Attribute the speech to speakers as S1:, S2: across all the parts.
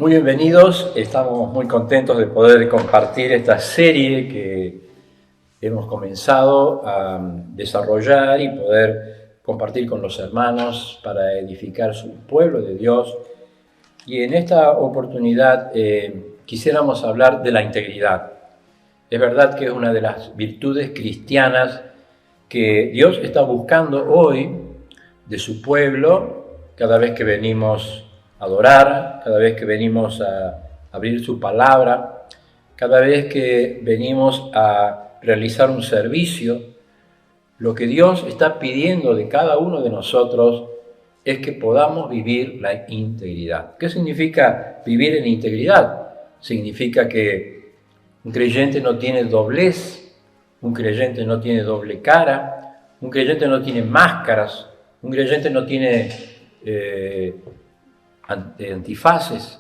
S1: Muy bienvenidos, estamos muy contentos de poder compartir esta serie que hemos comenzado a desarrollar y poder compartir con los hermanos para edificar su pueblo de Dios. Y en esta oportunidad quisiéramos hablar de la integridad. Es verdad que es una de las virtudes cristianas que Dios está buscando hoy de su pueblo cada vez que venimos a adorar, cada vez que venimos a abrir su palabra, cada vez que venimos a realizar un servicio. Lo que Dios está pidiendo de cada uno de nosotros es que podamos vivir la integridad. ¿Qué significa vivir en integridad? Significa que un creyente no tiene doblez, un creyente no tiene doble cara, un creyente no tiene máscaras, un creyente no tiene antifaces.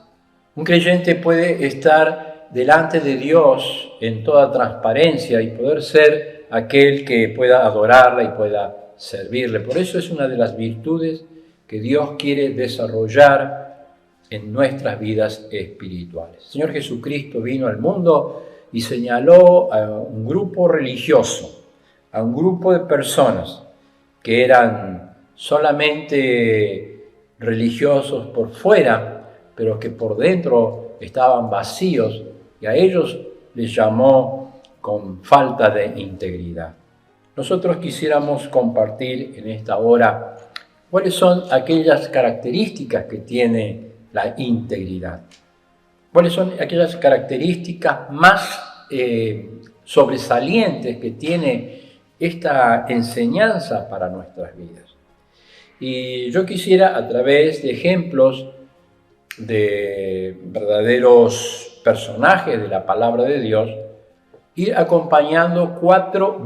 S1: Un creyente puede estar delante de Dios en toda transparencia y poder ser aquel que pueda adorarla y pueda servirle. Por eso es una de las virtudes que Dios quiere desarrollar en nuestras vidas espirituales. El Señor Jesucristo vino al mundo y señaló a un grupo religioso, a un grupo de personas que eran solamente religiosos por fuera, pero que por dentro estaban vacíos, y a ellos les llamó con falta de integridad. Nosotros quisiéramos compartir en esta hora cuáles son aquellas características que tiene la integridad, cuáles son aquellas características más sobresalientes que tiene esta enseñanza para nuestras vidas. Y yo quisiera, a través de ejemplos de verdaderos personajes de la palabra de Dios, ir acompañando cuatro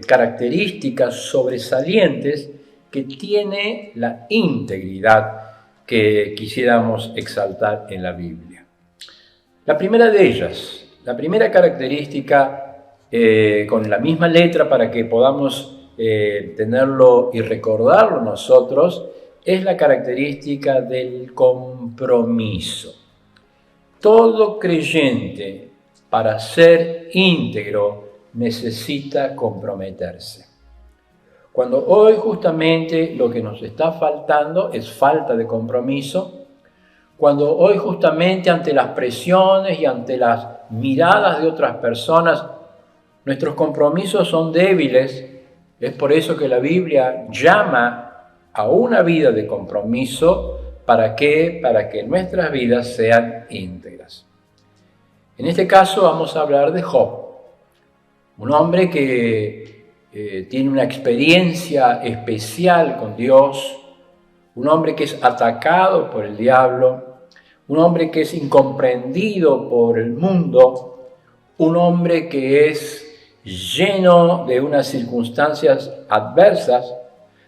S1: características sobresalientes que tiene la integridad que quisiéramos exaltar en la Biblia. La primera de ellas, la primera característica, con la misma letra para que podamos tenerlo y recordarlo nosotros, es la característica del compromiso. Todo creyente, para ser íntegro, necesita comprometerse. Cuando hoy justamente lo que nos está faltando es falta de compromiso, cuando hoy justamente ante las presiones y ante las miradas de otras personas, nuestros compromisos son débiles, es por eso que la Biblia llama a una vida de compromiso. ¿Para qué? Para que nuestras vidas sean íntegras. En este caso vamos a hablar de Job, un hombre que tiene una experiencia especial con Dios, un hombre que es atacado por el diablo, un hombre que es incomprendido por el mundo, un hombre que es lleno de unas circunstancias adversas,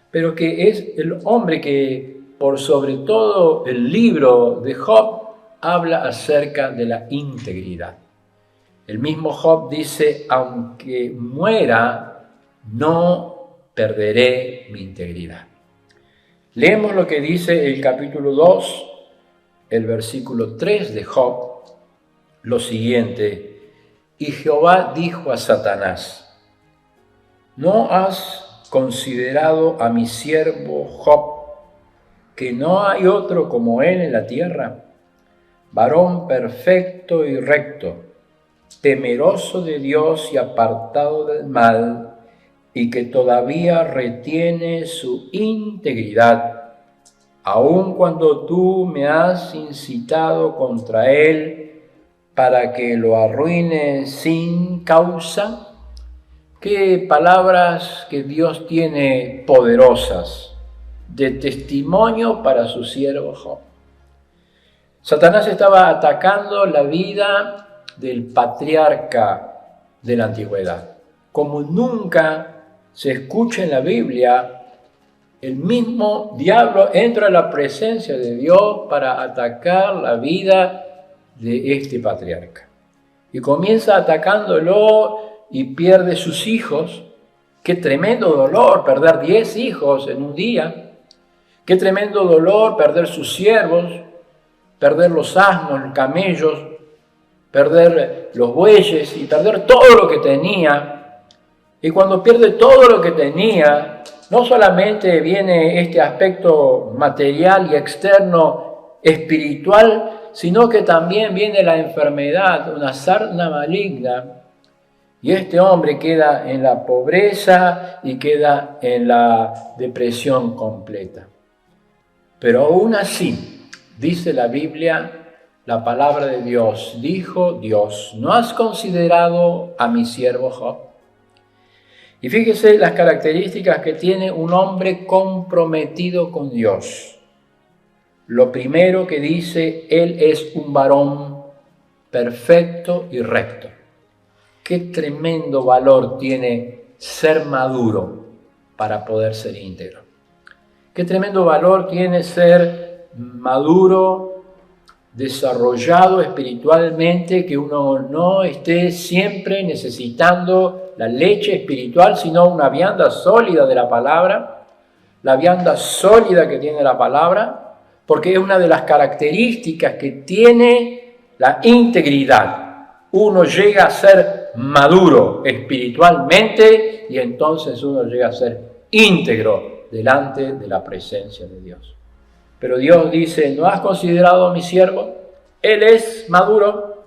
S1: pero que es el hombre que, por sobre todo el libro de Job, habla acerca de la integridad. El mismo Job dice: aunque muera, no perderé mi integridad. Leemos lo que dice el capítulo 2, el versículo 3 de Job, lo siguiente: y Jehová dijo a Satanás: ¿no has considerado a mi siervo Job, que no hay otro como él en la tierra, varón perfecto y recto, temeroso de Dios y apartado del mal, y que todavía retiene su integridad, aun cuando tú me has incitado contra él para que lo arruine sin causa? Qué palabras que Dios tiene poderosas de testimonio para su siervo Job. Satanás estaba atacando la vida del patriarca de la antigüedad. Como nunca se escucha en la Biblia, el mismo diablo entra a la presencia de Dios para atacar la vida de este patriarca. Y comienza atacándolo y pierde sus hijos. Qué tremendo dolor perder 10 hijos en un día. Qué tremendo dolor perder sus siervos, perder los asnos, los camellos, perder los bueyes y perder todo lo que tenía. Y cuando pierde todo lo que tenía, no solamente viene este aspecto material y externo espiritual, sino que también viene la enfermedad, una sarna maligna. Y este hombre queda en la pobreza y queda en la depresión completa. Pero aún así, dice la Biblia, la palabra de Dios, dijo Dios, ¿no has considerado a mi siervo Job? Y fíjese las características que tiene un hombre comprometido con Dios. Lo primero que dice, él es un varón perfecto y recto. Qué tremendo valor tiene ser maduro para poder ser íntegro. Qué tremendo valor tiene ser maduro, desarrollado espiritualmente, que uno no esté siempre necesitando la leche espiritual, sino una vianda sólida de la palabra, la vianda sólida que tiene la palabra, porque es una de las características que tiene la integridad. Uno llega a ser maduro espiritualmente y entonces uno llega a ser íntegro delante de la presencia de Dios. Pero Dios dice, ¿no has considerado a mi siervo? Él es maduro,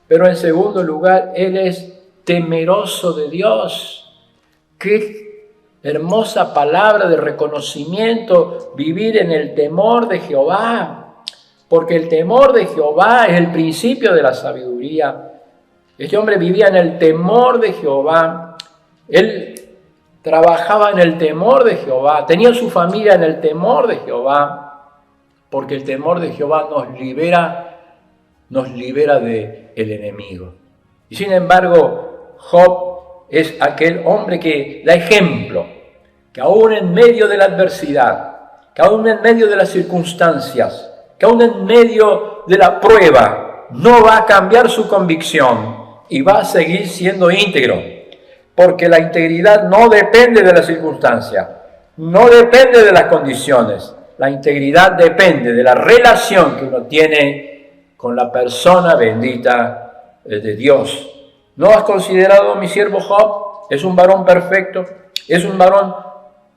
S1: pero en segundo lugar, él es temeroso de Dios. Qué hermosa palabra de reconocimiento, vivir en el temor de Jehová, porque el temor de Jehová es el principio de la sabiduría. Este hombre vivía en el temor de Jehová, él trabajaba en el temor de Jehová, tenía su familia en el temor de Jehová, porque el temor de Jehová nos libera del enemigo. Y sin embargo, Job es aquel hombre que da ejemplo, que aún en medio de la adversidad, que aún en medio de las circunstancias, que aún en medio de la prueba, no va a cambiar su convicción y va a seguir siendo íntegro, porque la integridad no depende de la circunstancia, no depende de las condiciones. La integridad depende de la relación que uno tiene con la persona bendita de Dios. ¿No has considerado a mi siervo Job? Es un varón perfecto, es un varón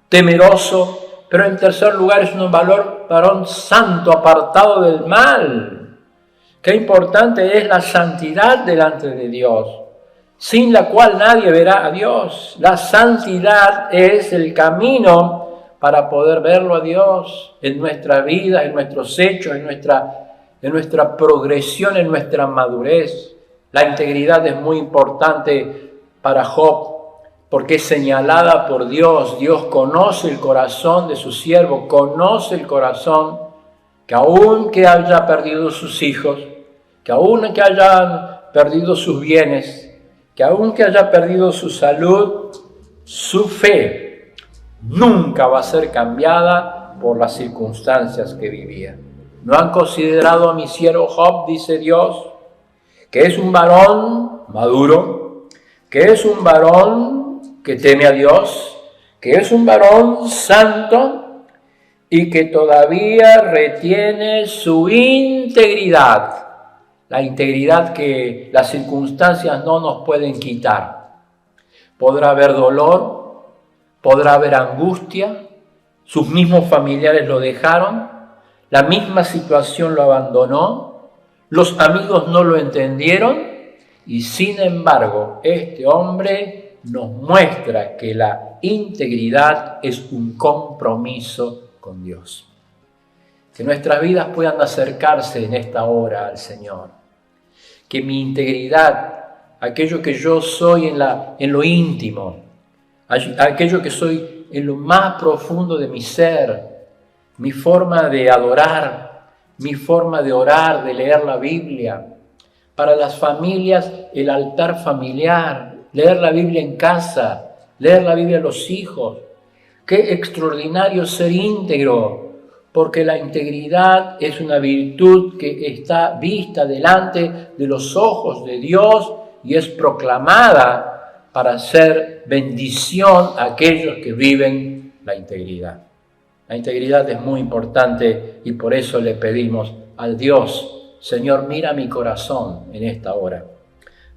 S1: temeroso, pero en tercer lugar es un varón santo, apartado del mal. Qué importante es la santidad delante de Dios, sin la cual nadie verá a Dios. La santidad es el camino para poder verlo a Dios en nuestra vida, en nuestros hechos, en nuestra progresión, en nuestra madurez. La integridad es muy importante para Job, porque es señalada por Dios. Dios conoce el corazón de su siervo, conoce el corazón, que aun que haya perdido sus hijos, que aun que haya perdido sus bienes, que aun que haya perdido su salud, su fe nunca va a ser cambiada por las circunstancias que vivía. ¿No han considerado a mi siervo Job, dice Dios, que es un varón maduro, que es un varón que teme a Dios, que es un varón santo y que todavía retiene su integridad? La integridad que las circunstancias no nos pueden quitar. Podrá haber dolor, podrá haber angustia, sus mismos familiares lo dejaron, la misma situación lo abandonó, los amigos no lo entendieron y sin embargo este hombre nos muestra que la integridad es un compromiso con Dios. Que nuestras vidas puedan acercarse en esta hora al Señor. Que mi integridad, aquello que yo soy en lo íntimo, aquello que soy en lo más profundo de mi ser, mi forma de adorar, mi forma de orar, de leer la Biblia. Para las familias, el altar familiar, leer la Biblia en casa, leer la Biblia a los hijos. Qué extraordinario ser íntegro, porque la integridad es una virtud que está vista delante de los ojos de Dios y es proclamada para ser bendición a aquellos que viven la integridad. La integridad es muy importante y por eso le pedimos al Dios, Señor, mira mi corazón en esta hora,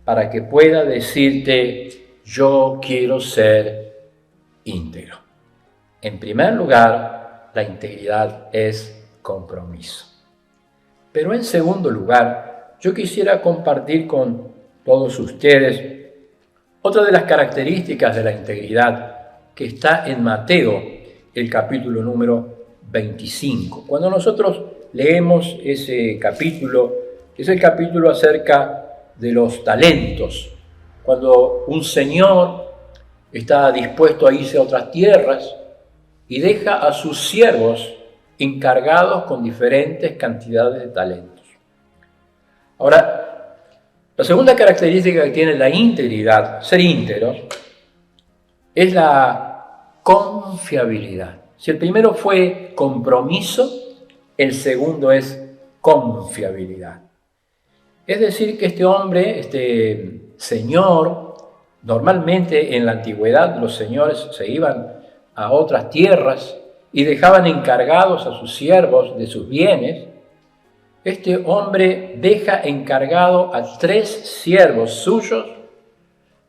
S1: para que pueda decirte, yo quiero ser íntegro. En primer lugar, la integridad es compromiso. Pero en segundo lugar, yo quisiera compartir con todos ustedes otra de las características de la integridad que está en Mateo, el capítulo número 25. Cuando nosotros leemos ese capítulo, es el capítulo acerca de los talentos. Cuando un señor está dispuesto a irse a otras tierras y deja a sus siervos encargados con diferentes cantidades de talentos. Ahora, la segunda característica que tiene la integridad, ser íntegros, es la confiabilidad. Si el primero fue compromiso, el segundo es confiabilidad. Es decir, que este hombre, este señor, normalmente en la antigüedad los señores se iban a otras tierras y dejaban encargados a sus siervos de sus bienes. Este hombre deja encargado a 3 siervos suyos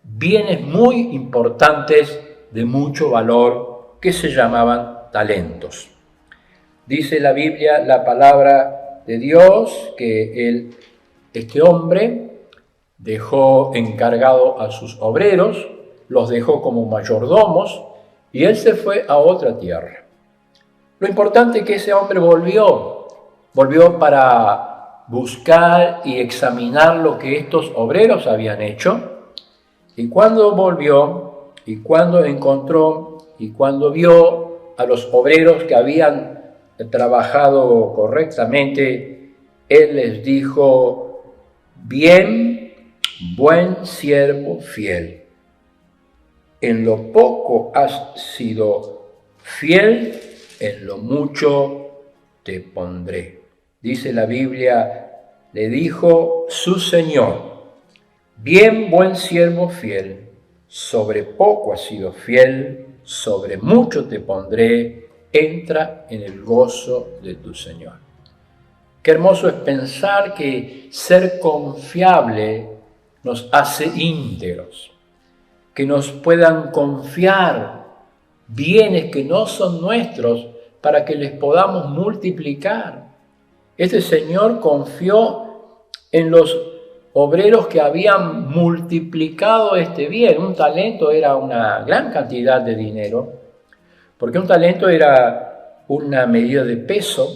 S1: bienes muy importantes de mucho valor que se llamaban talentos. Dice la Biblia, la palabra de Dios, que este hombre dejó encargado a sus obreros, los dejó como mayordomos y él se fue a otra tierra. Lo importante es que ese hombre volvió para buscar y examinar lo que estos obreros habían hecho. Y cuando volvió, y cuando encontró, y cuando vio a los obreros que habían trabajado correctamente, él les dijo, bien, buen siervo fiel. En lo poco has sido fiel, en lo mucho te pondré. Dice la Biblia, le dijo su Señor, bien, buen siervo fiel, sobre poco has sido fiel, sobre mucho te pondré, entra en el gozo de tu Señor. Qué hermoso es pensar que ser confiable nos hace íntegros, que nos puedan confiar bienes que no son nuestros para que les podamos multiplicar. Este señor confió en los obreros que habían multiplicado este bien. Un talento era una gran cantidad de dinero, porque un talento era una medida de peso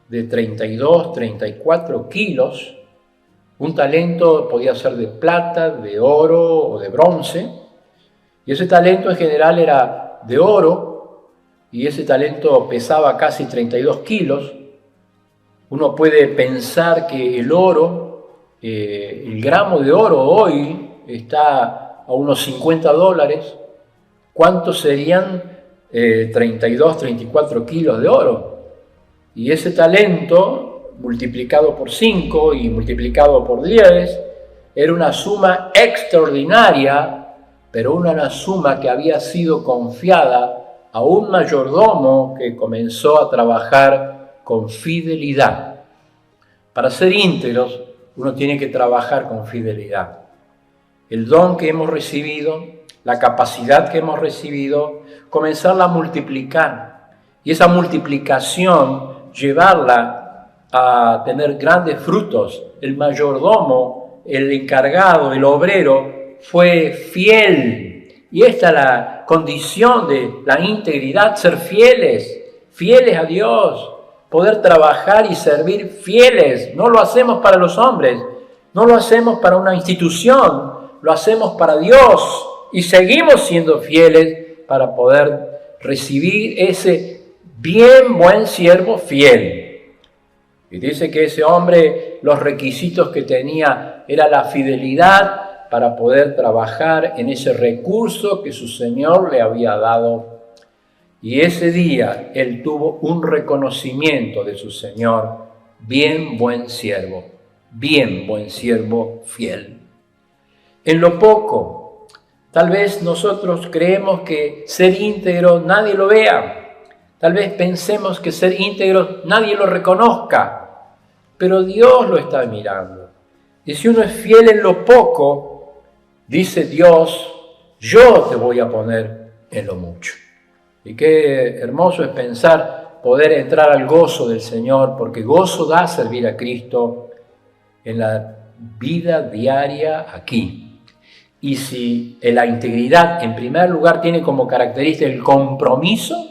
S1: de 32, 34 kilos. Un talento podía ser de plata, de oro o de bronce, y ese talento en general era de oro, y ese talento pesaba casi 32 kilos. Uno puede pensar que el oro, el gramo de oro hoy está a unos $50. ¿Cuántos serían 32, 34 kilos de oro? Y ese talento multiplicado por 5 y multiplicado por 10 era una suma extraordinaria, pero una suma que había sido confiada a un mayordomo que comenzó a trabajar con fidelidad. Para ser íntegros, uno tiene que trabajar con fidelidad. El don que hemos recibido, la capacidad que hemos recibido, comenzarla a multiplicar. Y esa multiplicación, llevarla a tener grandes frutos. El mayordomo, el encargado, el obrero, fue fiel. Y esta es la condición de la integridad, ser fieles a Dios. Poder trabajar y servir fieles. No lo hacemos para los hombres, no lo hacemos para una institución, lo hacemos para Dios y seguimos siendo fieles para poder recibir ese bien buen siervo fiel. Y dice que ese hombre, los requisitos que tenía era la fidelidad para poder trabajar en ese recurso que su Señor le había dado. Y ese día él tuvo un reconocimiento de su Señor, bien buen siervo fiel. En lo poco, tal vez nosotros creemos que ser íntegro nadie lo vea, Tal vez pensemos que ser íntegros nadie lo reconozca, pero Dios lo está mirando. Y si uno es fiel en lo poco, dice Dios, yo te voy a poner en lo mucho. Y qué hermoso es pensar poder entrar al gozo del Señor, porque gozo da servir a Cristo en la vida diaria aquí. Y si la integridad en primer lugar tiene como característica el compromiso,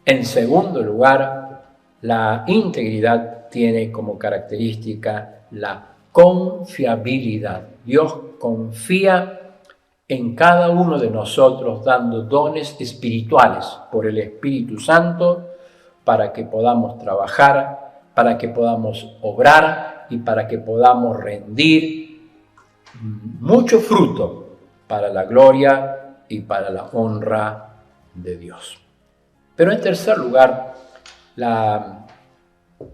S1: en segundo lugar la integridad tiene como característica la confiabilidad. Dios confía en cada uno de nosotros dando dones espirituales por el Espíritu Santo para que podamos trabajar, para que podamos obrar y para que podamos rendir mucho fruto para la gloria y para la honra de Dios. Pero en tercer lugar, la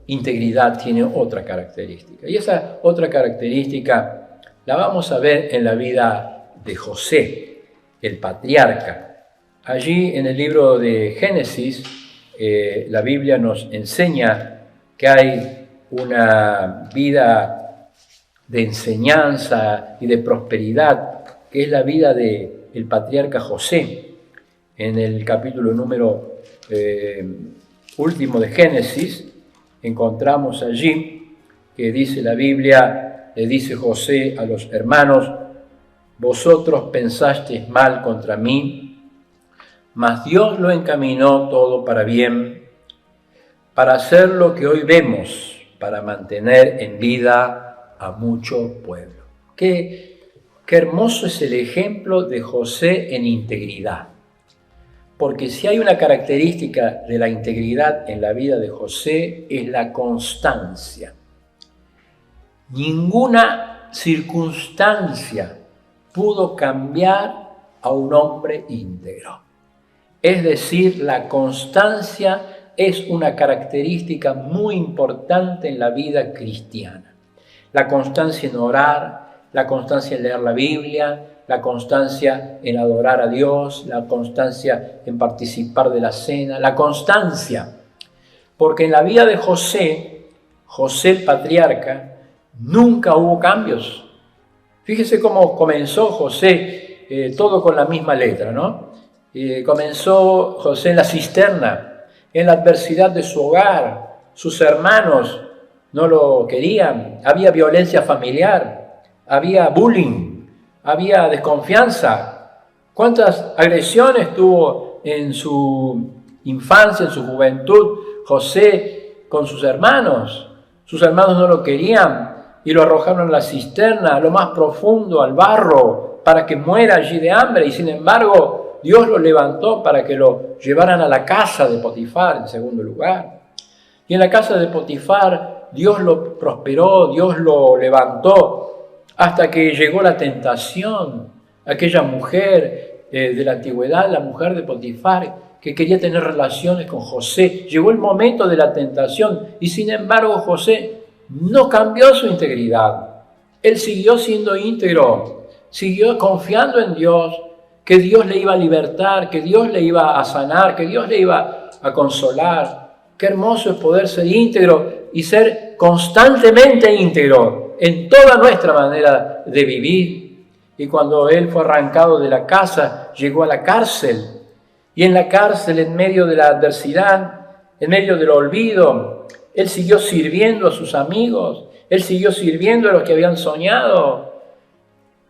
S1: integridad tiene otra característica. Y esa otra característica la vamos a ver en la vida de José, el patriarca. Allí en el libro de Génesis, la Biblia nos enseña que hay una vida de enseñanza y de prosperidad, que es la vida del patriarca José. En el capítulo número último de Génesis, encontramos allí que dice la Biblia, le dice José a los hermanos, vosotros pensasteis mal contra mí, mas Dios lo encaminó todo para bien, para hacer lo que hoy vemos, para mantener en vida a mucho pueblo. Qué hermoso es el ejemplo de José en integridad. Porque si hay una característica de la integridad en la vida de José, es la constancia. Ninguna circunstancia pudo cambiar a un hombre íntegro. Es decir, la constancia es una característica muy importante en la vida cristiana. La constancia en orar, la constancia en leer la Biblia, la constancia en adorar a Dios, la constancia en participar de la cena, la constancia. Porque en la vida de José el patriarca, nunca hubo cambios. Fíjese cómo comenzó José, todo con la misma letra, ¿no? Comenzó José en la cisterna, en la adversidad de su hogar. Sus hermanos no lo querían, había violencia familiar, había bullying, había desconfianza. ¿Cuántas agresiones tuvo en su infancia, en su juventud, José con sus hermanos? Sus hermanos no lo querían y lo arrojaron a la cisterna, a lo más profundo, al barro, para que muera allí de hambre. Y sin embargo, Dios lo levantó para que lo llevaran a la casa de Potifar, en segundo lugar. Y en la casa de Potifar, Dios lo prosperó, Dios lo levantó, hasta que llegó la tentación, aquella mujer de la antigüedad, la mujer de Potifar, que quería tener relaciones con José. Llegó el momento de la tentación y sin embargo José no cambió su integridad. Él siguió siendo íntegro, siguió confiando en Dios, que Dios le iba a libertar, que Dios le iba a sanar, que Dios le iba a consolar. Qué hermoso es poder ser íntegro y ser constantemente íntegro en toda nuestra manera de vivir. Y cuando él fue arrancado de la casa, llegó a la cárcel. Y en la cárcel, en medio de la adversidad, en medio del olvido, él siguió sirviendo a sus amigos, él siguió sirviendo a los que habían soñado.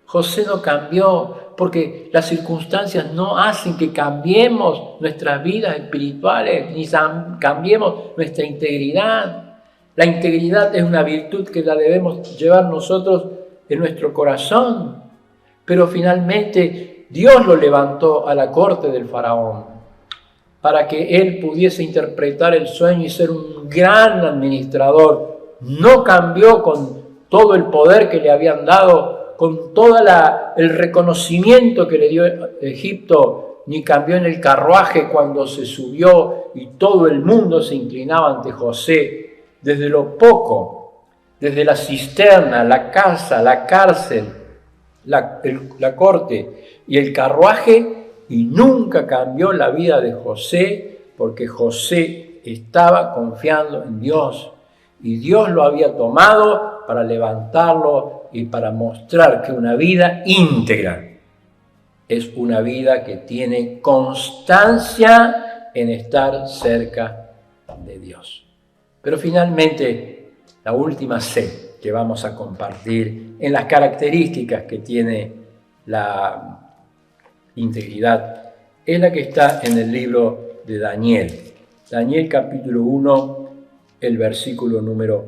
S1: José no cambió, porque las circunstancias no hacen que cambiemos nuestras vidas espirituales, ni cambiemos nuestra integridad. La integridad es una virtud que la debemos llevar nosotros en nuestro corazón. Pero finalmente Dios lo levantó a la corte del faraón para que él pudiese interpretar el sueño y ser un gran administrador. No cambió con todo el poder que le habían dado, con todo el reconocimiento que le dio Egipto, ni cambió en el carruaje cuando se subió y todo el mundo se inclinaba ante José. Desde lo poco, desde la cisterna, la casa, la cárcel, la corte y el carruaje, y nunca cambió la vida de José porque José estaba confiando en Dios y Dios lo había tomado para levantarlo y para mostrar que una vida íntegra es una vida que tiene constancia en estar cerca de Dios. Pero finalmente, la última C que vamos a compartir en las características que tiene la integridad es la que está en el libro de Daniel. Daniel capítulo 1, el versículo número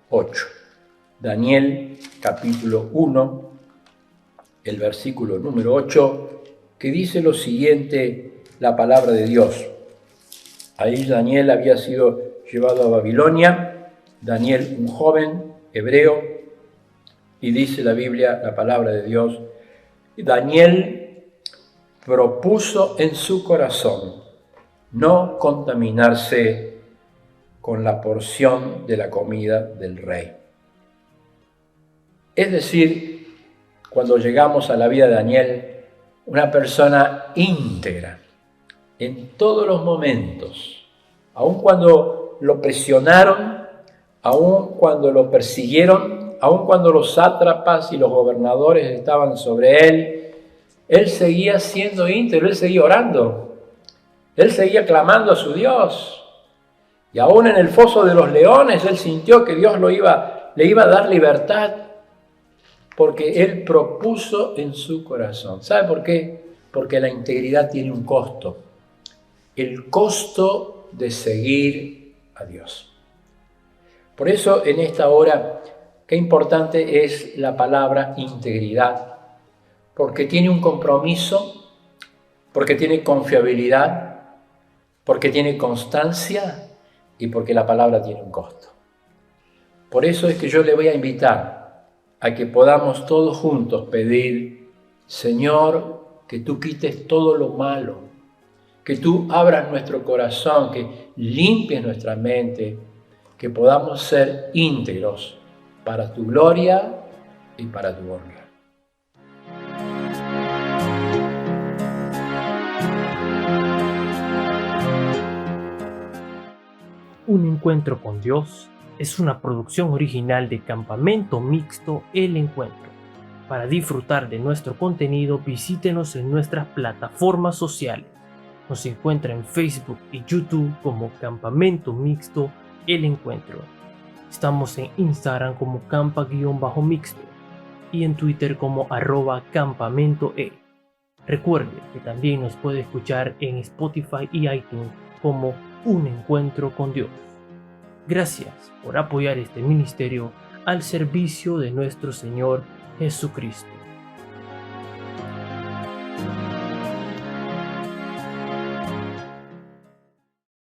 S1: 8. Daniel capítulo 1, el versículo número 8, que dice lo siguiente, la palabra de Dios. Ahí Daniel había sido llevado a Babilonia, Daniel un joven hebreo, y dice la Biblia, la palabra de Dios, Daniel propuso en su corazón no contaminarse con la porción de la comida del rey. Es decir, cuando llegamos a la vida de Daniel, una persona íntegra en todos los momentos, aun cuando lo presionaron, aun cuando lo persiguieron, aun cuando los sátrapas y los gobernadores estaban sobre él seguía siendo íntegro, él seguía orando, él seguía clamando a su Dios. Y aún en el foso de los leones, él sintió que Dios le iba a dar libertad, porque él propuso en su corazón. ¿Sabe por qué? Porque la integridad tiene un costo. El costo de seguir a Dios. Por eso en esta hora, qué importante es la palabra integridad. Porque tiene un compromiso, porque tiene confiabilidad, porque tiene constancia y porque la palabra tiene un costo. Por eso es que yo le voy a invitar a que podamos todos juntos pedir, Señor, que tú quites todo lo malo, que tú abras nuestro corazón, que limpies nuestra mente, que podamos ser íntegros para tu gloria y para tu honra.
S2: Un encuentro con Dios es una producción original de Campamento Mixto El Encuentro. Para disfrutar de nuestro contenido, visítenos en nuestras plataformas sociales. Nos encuentra en Facebook y YouTube como Campamento Mixto El Encuentro. Estamos en Instagram como campa_mixto y en Twitter como @campamentoe. Recuerde que también nos puede escuchar en Spotify y iTunes como Un Encuentro con Dios. Gracias por apoyar este ministerio al servicio de nuestro Señor Jesucristo.